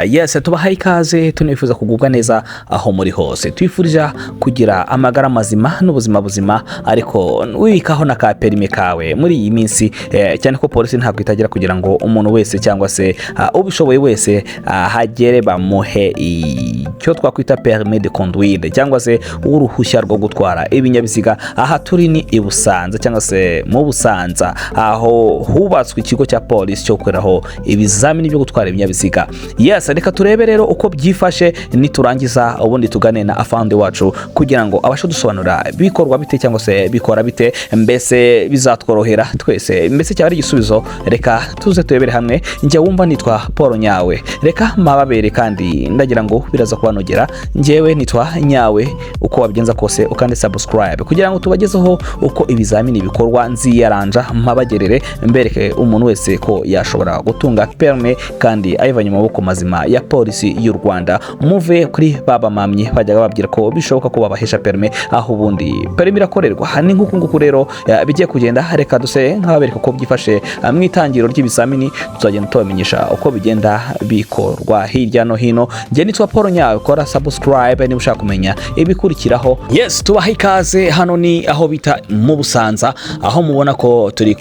Yes, tubahaye ikaze tunifuza kugubwa neza aho muri hose. Twifurija kugira amagara mazima n'ubuzima buzima, ariko wibikaho na ka perime kawe muri iyi minsi, cyane ko polisi ntabwo itagira kugira ngo umuntu wese cyangwa se ubishoboye wese hagere bamuhe icyo twakwita perime de conduire cyangwa se uruhushya rwo gutwara ibinyabiziga. Aha turi ni i Busanza cyangwa se mu Busanza, aho hubatswe ikigo cya polisi cyo gukoreraho ibizamini byo gutwara ibinyabiziga. Yes, reka turebe rero uko byifashe niturangiza ubundi tugane na afande wacu kugira ngo abashe dusobanura bikorwa bite cyangwa se bikora bite, mbese bizatworohera twese, mbese cyari igisubizo. Reka tuze turebere hamwe. Njye wumva nitwa Paul Nyawe, reka mababere kandi ndagira ngo biraza kubanogera. Njyewe nitwa Nyawe, uko wabigenza kose ukande subscribe kugira ngo tubagezeho uko ibizamini bikorwa. Nziyaranja mabagerere mbereke umuntu wese ko yashobora gutunga perme kandi ayivanye mu maboko mazima ya polisi y'u Rwanda. Muve kuri baba mamye bajyaga babwira ko bishoboka ko babahesha perme, aho ubundi perme irakorerwa. Hani nkuko nguko rero bigiye kugenda. Reka duse nkababereka uko byifashe mu itangiro ry'ibizamini, tuzagenda tubamenyesha uko bigenda bikorwa hirya no hino. Njye nitwa Paul Nyawe, kora subscribe niba ushaka kumenya ibikurikiraho. Yes, tubaha ikaze. Hano ni aho bita mu Busanza, aho mubona ko turi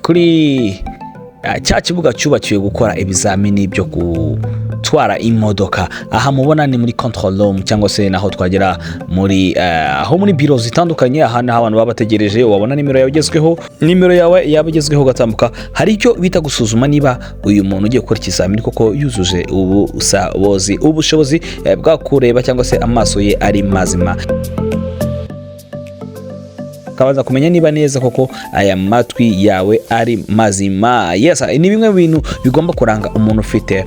kuri cya kibuga cyubakiwe gukora ibizamini byo gutwara imodoka. Aha mubona ni muri control room cyangwa se naho twagera muri aho muri biro zitandukanye. Aha naho abantu baba bategereje, wabona nimero yawe igezweho, nimero yawe yabigezweho gatambuka. Hari icyo bita gusuzuma niba uyu muntu ugiye gukora ikizamini koko yuzuje ubushobozi bwa kureba cyangwa se amaso ye ari mazima, kabaza kumenya niba neza koko aya matwi yawe ari mazima. Yes, ni bimwe bintu bigomba kuranga umuntu ufite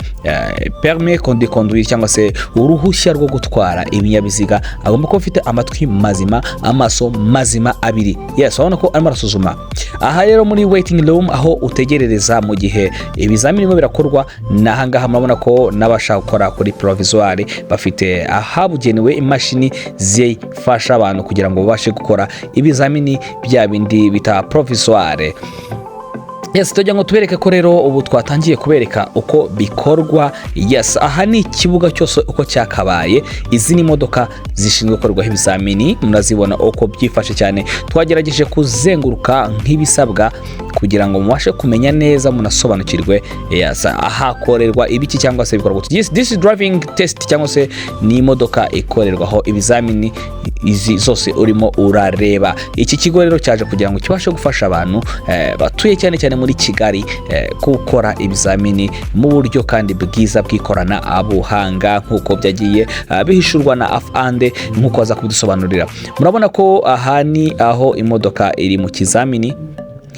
permis de conduire cyangwa se uruhushya rwo gutwara ibinyabiziga. Agomba kuba ufite amatwi mazima, amaso mazima abiri. Yes, urabona ko arimo arasuzuma. Aha rero muri waiting room, aho utegerereza mu gihe ibizamini birimo birakorwa. Naha ngaha murabona ko n'abashaka gukora kuri provisoire bafite ahabugenewe imashini zifasha abantu kugira ngo babashe gukora ibizamini bya bindi bita provisoire. Yes, tujya ngo tubereke ko rero ubu twatangiye kubereka uko bikorwa. Yes, aha ni ikibuga cyose uko cyakabaye. Izi ni imodoka zishinzwe gukorwaho ibizamini, murazibona uko byifashe cyane. Twagerageje kuzenguruka nk'ibisabwa kugira ngo mubashe kumenya neza, munasobanukirwe yes ahakorerwa ibiki cyangwa se bikorwa. Yes, this is driving test cyangwa se ni imodoka ikorerwaho ibizamini izi zose urimo urareba. Iki kigo rero cyaje kugira ngo kibashe gufasha abantu batuye cyane cyane muri Kigali gukora ibizamini mu buryo kandi bwiza bw'ikorana abuhanga, nkuko byagiye bihishurwa na afande nkuko aza kubidusobanurira. Murabona ko aha ni aho imodoka iri mu kizamini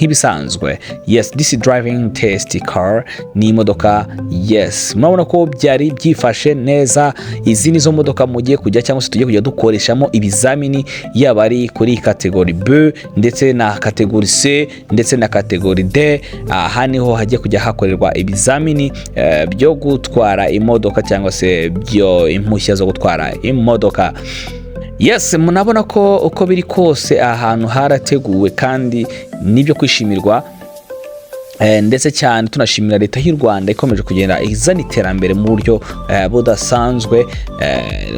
nk'ibisanzwe. Yes, this is driving test car, ni imodoka. Yes, murabona ko byari byifashe neza. Izi nizo modoka mugiye kujya cyangwa se tugiye kujya dukoreshamo ibizamini, yaba ari kuri kategori B ndetse na kategori C ndetse na kategori D. Aha niho hagiye kujya hakorerwa ibizamini byo gutwara imodoka cyangwa se byo impushya zo gutwara imodoka. Yes, munabona ko uko biri kose ahantu harateguwe kandi nibyo kwishimirwa, ndetse cyane tunashimira leta y'u Rwanda ikomeje kugenda izana iterambere mu buryo budasanzwe.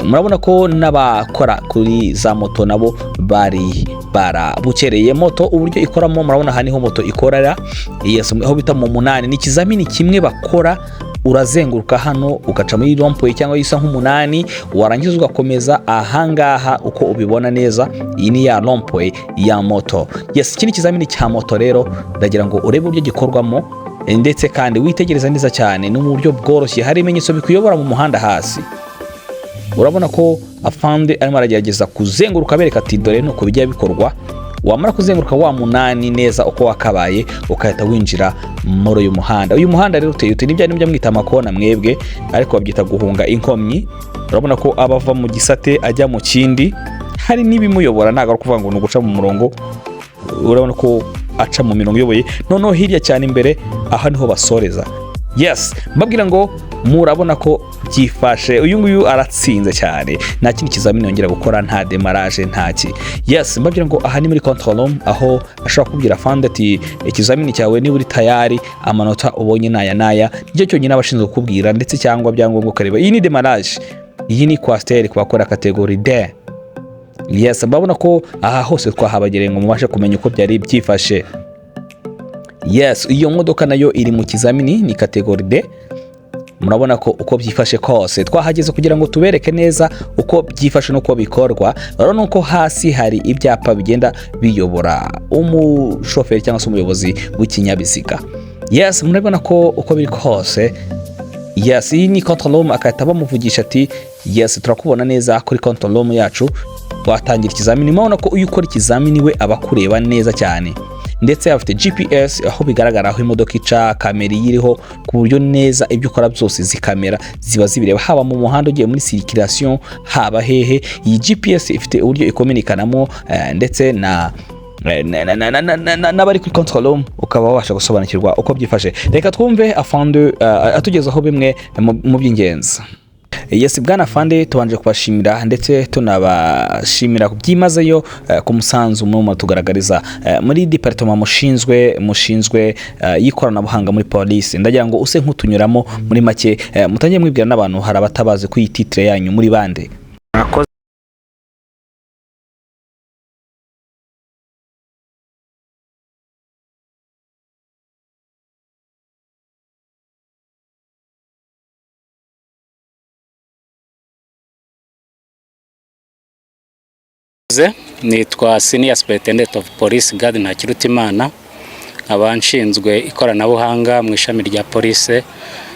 Murabona ko n'abakora kuri za moto nabo bari barabukereye moto uburyo ikoramo. Murabona aha niho moto ikorera. Yes, aho bita mu munani. Ni ikizamini kimwe bakora, urazenguruka hano ugaca muri rompoye cyangwa yisa nk'umunani, warangiza ugakomeza ahangaha uko ubibona neza. Iyi ni ya rompoye ya moto. Yes, iki ni ikizamini cya moto rero, ndagira ngo urebe uburyo gikorwamo ndetse kandi witegereza neza cyane. Ni mu buryo bworoshye, hari ibimenyetso bikuyobora mu muhanda hasi. Urabona ko afande arimo aragerageza kuzenguruka bereka ati dore nuko bijya bikorwa. Wamara kuzenguruka wa munani neza uko wakabaye, ukahita winjira muri uyu muhanda. Uyu muhanda rero uteye n'ibya nibyo mwita amakona mwebwe, ariko babyita guhunga inkomyi. Urabona ko abava mu gisate ajya mu kindi, hari n'ibimuyobora, ntago ari kuvuga ngo nuguca mu murongo. Urabona ko aca mu mirongo iyoboye. Noneho hirya cyane imbere, aha niho basoreza. Yes, mbabwira ngo murabona ko byifashe, uyu nguyu aratsinze cyane, nta kindi kizamini yongera gukora, nta demarage ntaki. Yes, mbabwira ngo aha ni muri control room, aho ashobora kubwira fande ati ikizamini cyawe niba uri tayari, amanota ubonye naya nicyo cyonyine abashinzwe kukubwira, ndetse cyangwa byangombwa ukareba iyi ni demarage, iyi ni coaster ku bakora kategori D. Yes, mbabona ko aha hose twahabagereye ngo mubashe kumenya uko byari byifashe. Yes, iyo modoka nayo iri mu kizamini, ni kategori D. Murabona ko uko byifashe kose twahageze kugira ngo tubereke neza uko byifashe nuko bikorwa. Urabona ko hasi hari ibyapa bigenda biyobora umushoferi cyangwa se umuyobozi w'ikinyabiziga. Yes, murabona ko uko biri kose. Yes, iyi ni control room, akahita bamuvugisha ati yes, turakubona neza kuri control room yacu, watangira ikizamini. Murabona ko uyu ukora ikizamini we aba kureba neza cyane, ndetse afite GPS aho bigaragara aho imodoka ica, kamera iriho ku buryo neza ibyo ukora byose zikamera ziba zibireba, haba mu muhanda ugiye muri circulation, haba hehe. Iyi GPS ifite uburyo ikomunikanamo ndetse n'abari kuri control room, ukaba wabasha gusobanukirwa uko byifashe. Reka twumve afande atugezaho bimwe mu by'ingenzi. Yes, bwana Fande, tubanje kubashimira ndetse tunabashimira kubyimazeyo ku musanzu mu tugaragariza muri departement mushinzwe y'ikoranabuhanga muri police. Ndagira ngo use nkutunyuramo muri make, mutangiye mwibwira n'abantu hari abatabaze ku titre yanyu muri bande. Nitwa Senior Superintendent of Police Guard Ntakirutimana, abanshinzwe ikoranabuhanga mu ishami rya police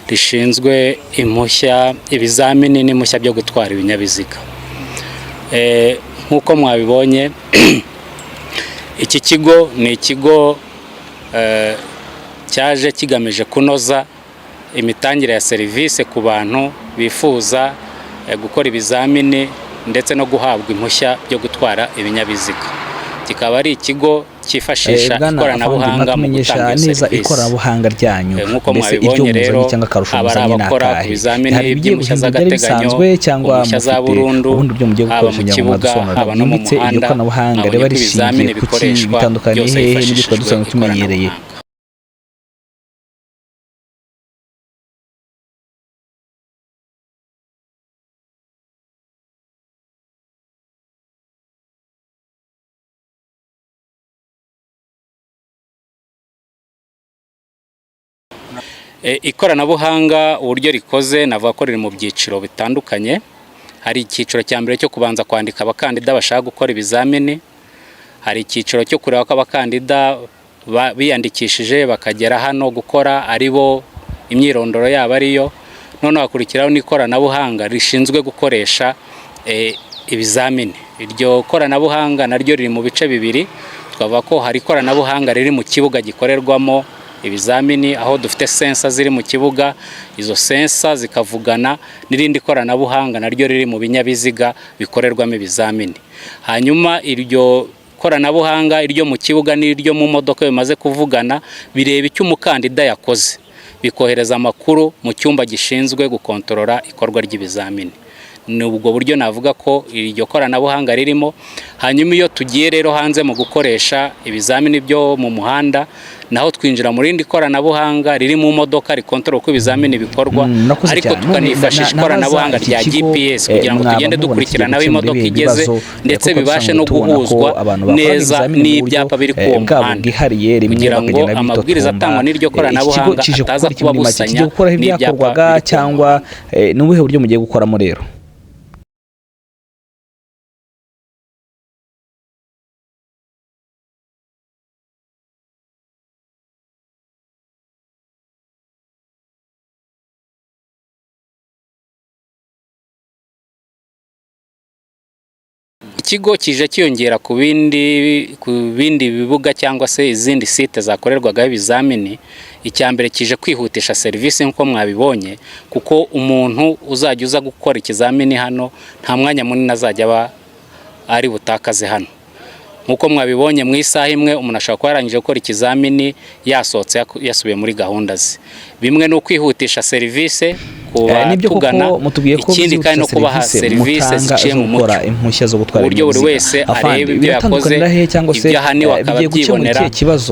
rishinzwe impushya, ibizamini n'impushya byo gutwara ibinyabiziga. Nkuko mwabibonye iki kigo ni ikigo cyaje kigamije kunoza imitangire ya serivisi ku bantu bifuza gukora ibizamini ndetse no guhabwa impushya byo gutwara ibinyabiziga. Kikaba ari ikigo cyifashisha ikoranabuhanga mu gutanga neza ikoranabuhanga ryanyu, nkuko mwabibonye rero abakora ku bizamini by'impushya z'agateganyo cyangwa impushya burundu, haba mu kibuga haba no mu muhanda, ikoranabuhanga riba rishingiye ku bitandukanye hehe n'ibyo dusanzwe tumenyereye. Ikoranabuhanga uburyo rikoze navuga ko riri mu byiciro bitandukanye. Hari icyiciro cya mbere cyo kubanza kwandika abakandida bashaka gukora ibizamini, hari icyiciro cyo kureba ko abakandida biyandikishije bakagera hano gukora aribo imyirondoro yabo ariyo, none hakurikiraho n'ikoranabuhanga rishinzwe gukoresha ibizamini. Iryo koranabuhanga naryo riri mu bice bibiri. Twavuga ko hari ikoranabuhanga riri mu kibuga gikorerwamo ibizamini, aho dufite sensa ziri mu kibuga, izo sensa zikavugana n'irindi koranabuhanga naryo riri mu binyabiziga bikorerwamo ibizamini. Hanyuma iryo koranabuhanga, iryo mu kibuga n'iryo mu modoka bimaze kuvugana, bireba icyo umukandida yakoze, bikohereza amakuru mu cyumba gishinzwe gukontorora ikorwa ry'ibizamini. Ni ubwo buryo navuga ko iryo koranabuhanga ririmo. Hanyuma iyo tugiye rero hanze mu gukoresha ibizamini byo mu muhanda, naho twinjira mu rindi koranabuhanga riri mu modoka rikontorora uko ibizamini bikorwa, ariko tukanifashisha ikoranabuhanga rya GPS kugira ngo tugende dukurikirana aho imodoka igeze, ndetse bibashe no guhuzwa neza n'ibyapa biri ku muhanda, kugira ngo amabwiriza atangwa n'iryo koranabuhanga ataza kuba busanya n'ibyapa cyangwa n'ubuhe buryo mugiye gukoramo rero. Ikigo kije kiyongera ku bindi bibuga cyangwa se izindi site zakorerwagaho ibizamini. Icyambere kije kwihutisha serivisi nkuko mwabibonye, kuko umuntu uzajya uza gukora ikizamini hano nta mwanya munini azajya ari butakaze hano. nkuko mwabibonye mu isaha imwe umuntu ashobora kuba yarangije gukora ikizamini yasohotse yasubiye muri gahunda ze. Bimwe no kwihutisha serivisi kubatugana, ikindi kandi no kubaha serivisi ziciye mu mucyo, uburyo buri wese areba ibyo yakoze, ibyo ahaniwe akabyibonera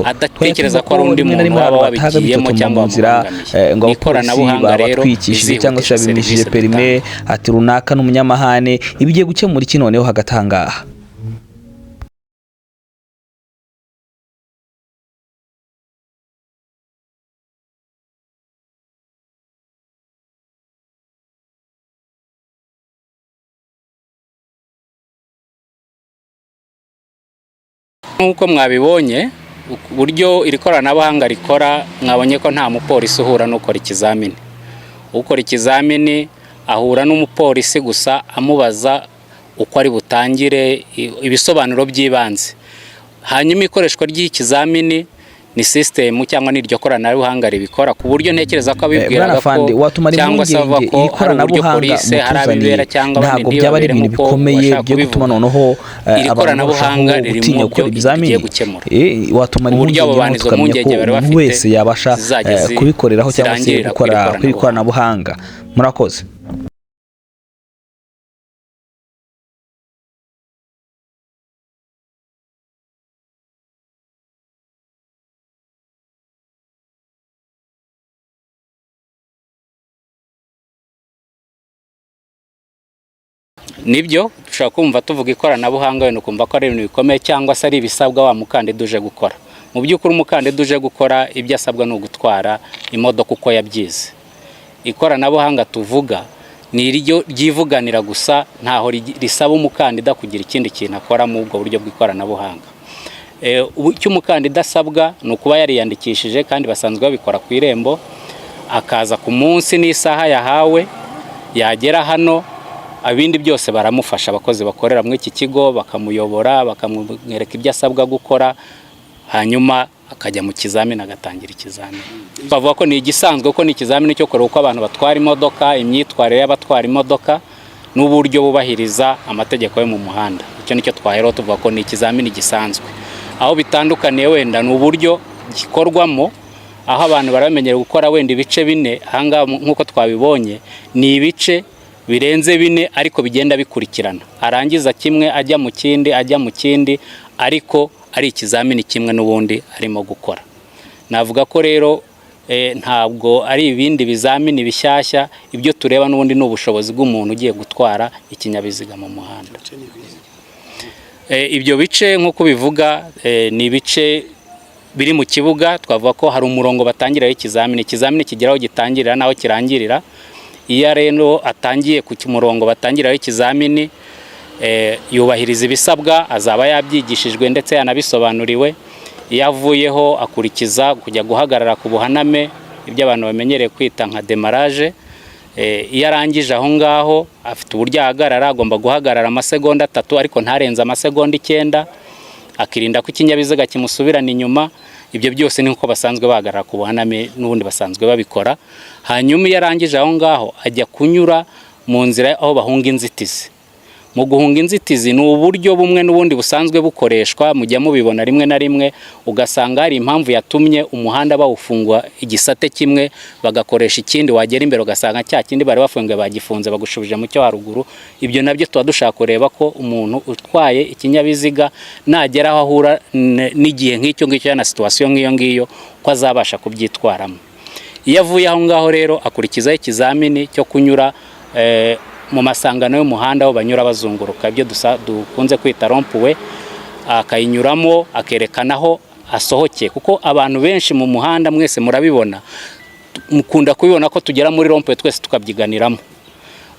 adatekereza ko ari undi muntu waba wabigiyemo cyangwa wamubangamiye. Ikoranabuhanga rero rizihutisha serivisi PERIME, ati runaka n'umunyamahane, ibigiye gukemura iki noneho hagatangaha. Nkuko mwabibonye uburyo iri koranabuhanga rikora, mwabonye ko nta mupolisi uhura n'ukora ikizamini. Ukora ikizamini ahura n'umupolisi gusa amubaza uko ari butangire ibisobanuro by'ibanze. Hanyuma ikoreshwa ry'ikizamini ni system cyangwa n'iryo koranabuhanga ribikora ku buryo ntekereza ko abibwiraga ko cyangwa se ava ko ikoranabuhanga harabibera cyangwa ntabwo byaba ari ibintu bikomeye byo gutuma noneho ikoranabuhanga riri mu byo bigiye gukemura. Watuma umuntu wese yabasha kubikoreraho cyangwa se gukora kuri ikoranabuhanga. Murakoze. Nibyo dushaka kumva tuvuga ikoranabuhanga no kumva ko ari ibintu bikomeye cyangwa se ari ibisabwa wa mukandida uje gukora. Mu by'ukuri umukandida uje gukora ibyo asabwa no gutwara imodoka uko yabyize. Ikoranabuhanga tuvuga ni iryo ryivuganira gusa, ntaho risaba umukandida kugira ikindi kintu akora mu ubwo buryo bw'ikoranabuhanga. Icyo umukandida asabwa ni ukuba yariyandikishije kandi basanzwe babikora ku irembo, akaza ku munsi n'isaha yahawe, yagera hano abindi byose baramufasha, abakozi bakorera muri iki kigo bakamuyobora, bakamwereka ibyo asabwa gukora, hanyuma akajya mu kizamini agatangira ikizamini. Bavuga ko ni igisanzwe ko ni ikizamini cyo kureba uko abantu batwara imodoka, imyitwarire y'abatwara imodoka n'uburyo bubahiriza amategeko yo mu muhanda. Icyo nicyo twahero tuvuga ko ni ikizamini gisanzwe. Aho bitandukaniye wenda ni uburyo gikorwamo, aho abantu baramenyera gukora wenda ibice bine, hanga nkuko twabibonye ni ibice birenze bine ariko bigenda bikurikirana, arangiza kimwe ajya mu kindi ariko ari ikizamini kimwe n'ubundi arimo gukora. Navuga ko rero ntabwo ari ibindi bizamini bishyashya, ibyo tureba n'ubundi n'ubushobozi bw'umuntu ugiye gutwara ikinyabiziga mu muhanda. Ibyo bice nk'uko bivuga ni ibice biri mu kibuga. Twavuga ko hari umurongo batangiraho ikizamini kigeraho gitangirira naho kirangirira. Iyo rero atangiye ku murongo batangiraho ikizamini, yubahiriza ibisabwa, azaba yabyigishijwe ndetse yanabisobanuriwe. Iyo avuyeho akurikiza kujya guhagarara ku buhaname, ibyo abantu bamenyereye kwita nka demarage. Iyo arangije aho ngaho afite uburyo ahagarara, agomba guhagarara amasegonda 3 ariko ntarenza amasegonda 9, akirinda ko ikinyabiziga kimusubirana inyuma. Ibyo byose ni uko basanzwe bahagarara ku buhaname n'ubundi basanzwe babikora. Hanyuma iyo arangije aho ngaho ajya kunyura mu nzira aho bahunga inzitizi. Mu guhunga inzitizi ni uburyo bumwe n'ubundi busanzwe bukoreshwa, mujya mubibona rimwe na rimwe, ugasanga hari impamvu yatumye umuhanda bawufungwa igisate kimwe bagakoresha ikindi, wagera imbere ugasanga cya kindi bari bafungiye bagifunze bagushubije mu cyo haruguru. Ibyo nabyo tuba dushaka kureba ko umuntu utwaye ikinyabiziga nagera aho ahura n'igihe nk'icyo ngicyo na situation nk'iyo ngiyo ko azabasha kubyitwaramo. Iyo avuye aho ngaho rero akurikizaho ikizamini cyo kunyura mu masangano y'umuhanda aho banyura bazunguruka, ibyo dukunze kwita rompuwe, akayinyuramo akerekanaho asohokeye. Kuko abantu benshi mu muhanda mwese murabibona, mukunda kubibona ko tugera muri rompuwe twese tukabyiganiramo,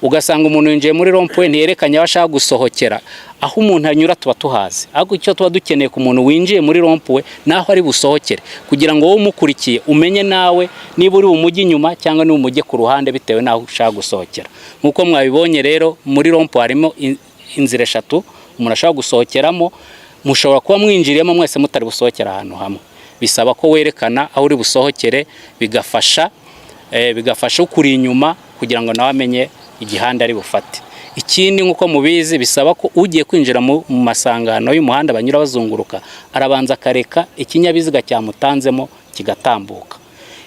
ugasanga umuntu yinjiye muri rompuwe ntiyerekanye aho ashaka gusohokera. Aho umuntu anyura tuba tuhazi, ariko icyo tuba dukeneye ku muntu winjiye muri rompuwe naho ari busohokere, kugira ngo wowe umukurikiye umenye nawe niba uri umujyi inyuma cyangwa ni umujye ku ruhande bitewe naho ushaka gusohokera. Nkuko mwabibonye rero muri rompuwe harimo inzira 3 umuntu ashaka gusohokeramo. Mushobora kuba mwinjiriyemo mwese mutari busohokera ahantu hamwe, bisaba ko werekana aho uri busohokere, bigafasha ukuri inyuma kugira ngo nawe amenye igihanda ari bufate. ikindi nk'uko mubizi bisaba ko ugiye kwinjira mu masangano y'umuhanda banyura bazunguruka arabanza akareka ikinyabiziga cyamutanzemo kigatambuka.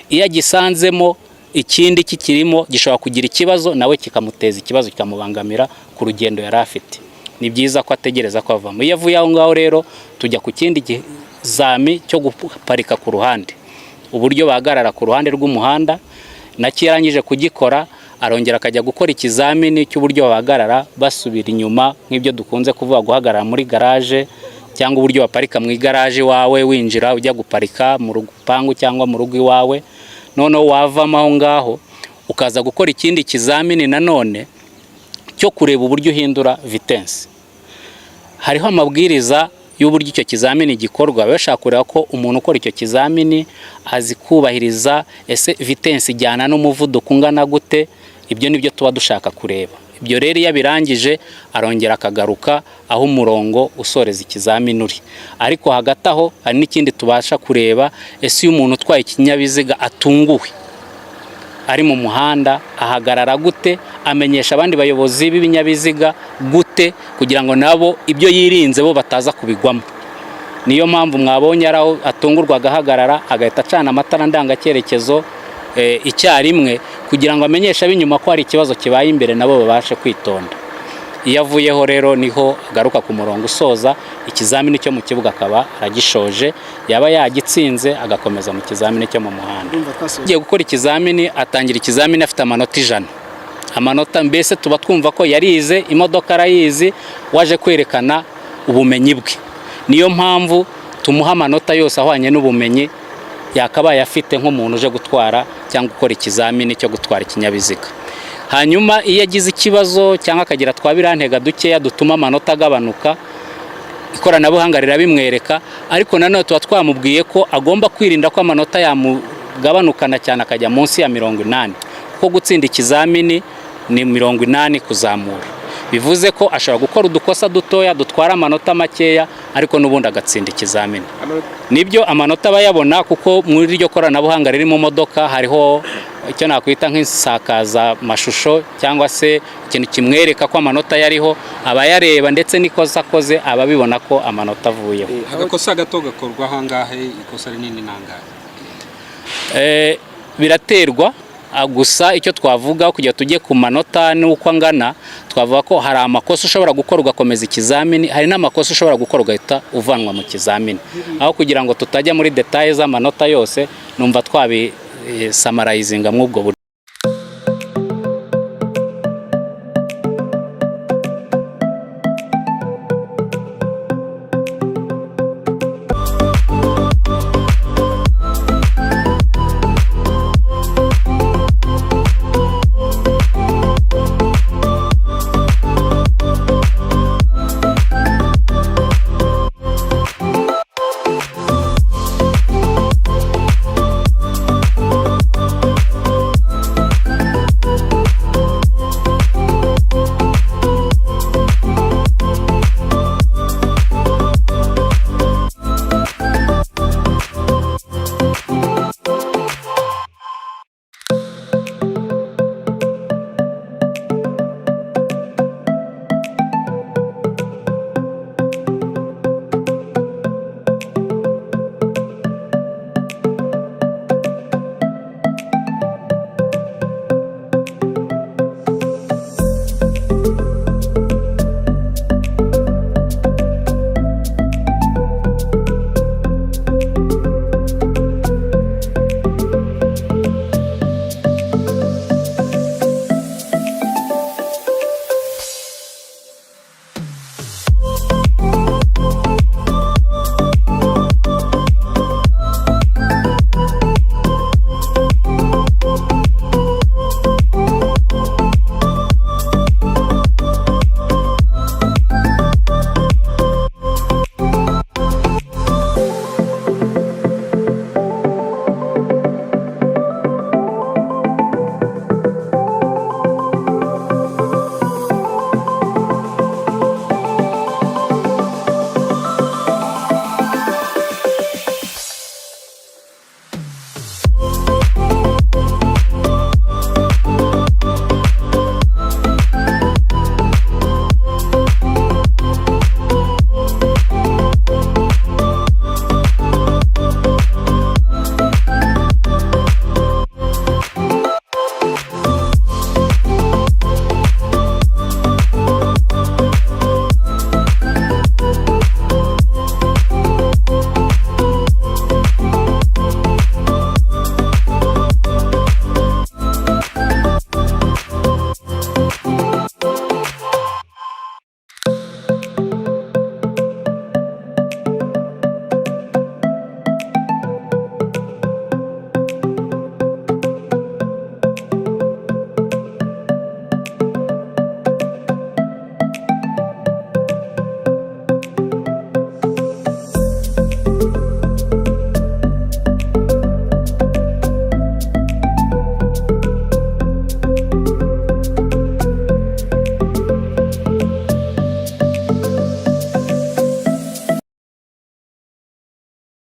Iyo agisanzemo ikindi kikirimo gishobora kugira ikibazo nawe kikamuteza ikibazo kikamubangamira ku rugendo yari afite. Ni byiza ko ategereza ko avamo. Iyo avuye aho ngaho rero tujya ku kindi kizami cyo guparika ku ruhande, uburyo bahagarara ku ruhande rw'umuhanda. Nakirangije kugikora arongera akajya gukora ikizamini cy'uburyo bahagarara basubira inyuma, nk'ibyo dukunze kuvuga guhagarara muri garage cyangwa uburyo baparika mu igaraje wawe winjira ujya guparika mu rupangu cyangwa mu rugo iwawe. Noneho wavamo aho ngaho ukaza gukora ikindi kizamini nanone cyo kureba uburyo uhindura vitesse. Hariho amabwiriza y'uburyo icyo kizamini gikorwa. Bashaka kureba ko umuntu ukora icyo kizamini azi kubahiriza ese vitesse ijyana n'umuvuduko ungana gute. Ibyo nibyo tuba dushaka kureba. Ibyo rero iyo birangije arongera akagaruka aho umurongo usoreza ikizamini uri. Ariko hagati aho hari n'ikindi tubasha kureba, ese iyo umuntu utwaye ikinyabiziga atunguwe ari mu muhanda ahagarara gute, amenyesha abandi bayobozi b'ibinyabiziga gute, kugira ngo nabo ibyo yirinze bo bataza kubigwamo. Niyo mpamvu mwabonye araho atungurwa agahagarara agahita acana amatara ndangacyerekezo icyarimwe, kugira ngo amenyeshe ab'inyuma ko hari ikibazo kibaye imbere nabo babashe kwitonda. Iyo avuyeho rero niho agaruka ku murongo usoza ikizamini cyo mu kibuga, akaba aragishoje, yaba yagitsinze agakomeza mu kizamini cyo mu muhanda. Ugiye gukora ikizamini atangira ikizamini afite amanota 100. Amanota mbese tuba twumva ko yarize, imodoka arayizi, waje kwerekana ubumenyi bwe. Niyo mpamvu tumuha amanota yose ahwanye n'ubumenyi yakabaye afite nk'umuntu uje gutwara cyangwa gukora ikizamini cyo gutwara ikinyabiziga. Hanyuma iyo agize ikibazo cyangwa akagira twabirantega dukeya dutuma amanota agabanuka, ikoranabuhanga rirabimwereka. Ariko nanone tuba twamubwiye ko agomba kwirinda ko amanota yamugabanukana cyane akajya munsi ya 80, kuko gutsinda ikizamini ni 80 kuzamura. Bivuze ko ashobora gukora udukosa dutoya dutwara amanota makeya, ariko n'ubundi agatsinda ikizamini. Nibyo amanota bayabona kuko muri iryo koranabuhanga riri mu modoka hariho icyo nakwita nk'isakaza mashusho cyangwa se ikintu kimwereka ko amanota yariho, abayareba ndetse n'ikosa akoze ababibona ko amanota avuyeho. Agakosa gato gakorwa ahangahe, ikosa rinini nangahe? Biraterwa. Gusa icyo twavuga kugira tujye ku manota n'uko angana, twavuga ko hari amakosa ushobora gukora ugakomeza ikizamini, hari n'amakosa ushobora gukora ugahita uvanwa mu kizamini. Aho kugira ngo tutajya muri details z'amanota yose, numva twabisamarayizinga mw'ubwo buryo.